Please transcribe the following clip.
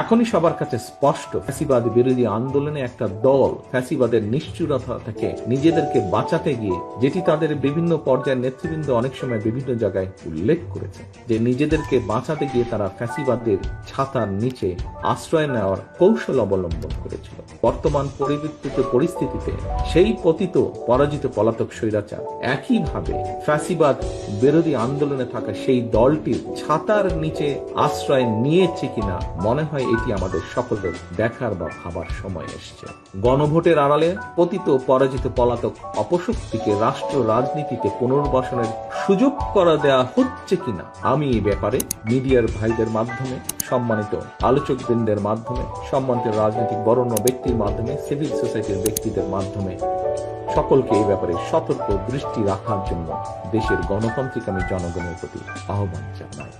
এখনই সবার কাছে স্পষ্ট, ফ্যাসিবাদ বিরোধী আন্দোলনে একটা দল ফ্যাসিবাদের নিষ্ঠুরতা থেকে নিজেদেরকে বাঁচাতে গিয়ে, যেটি তাদের বিভিন্ন পর্যায়ের নেতৃবৃন্দ অনেক সময় বিভিন্ন জায়গায় উল্লেখ করেছে, যে নিজেদেরকে বাঁচাতে গিয়ে তারা ফ্যাসিবাদের ছাতার নিচে আশ্রয় নেওয়ার কৌশল অবলম্বন করেছিল। বর্তমান পরিবর্তিত পরিস্থিতিতে সেই পতিত পরাজিত পলাতক স্বৈরাচার একইভাবে ফ্যাসিবাদ বিরোধী আন্দোলনে থাকা সেই দলটির ছাতার নিচে আশ্রয় নিয়েছে কিনা মনে হয় এটি আমাদের সকলের দেখার বা ভাবার সময় এসেছে। গণভোটের আড়ালে পতিত পরাজিত পলাতক অপশক্তিকে রাষ্ট্র রাজনীতিতে পুনর্বাসনের সুযোগ করা দেয়া হচ্ছে কিনা আমি এই ব্যাপারে মিডিয়ার ভাইদের মাধ্যমে, সম্মানিত আলোচকবৃন্দের মাধ্যমে, সম্মানিত রাজনৈতিক বরেণ্য ব্যক্তির মাধ্যমে, সিভিল সোসাইটির ব্যক্তিদের মাধ্যমে সকলকে এই ব্যাপারে সতর্ক দৃষ্টি রাখার জন্য দেশের গণতান্ত্রিক আমি জনগণের প্রতি আহ্বান জানাই।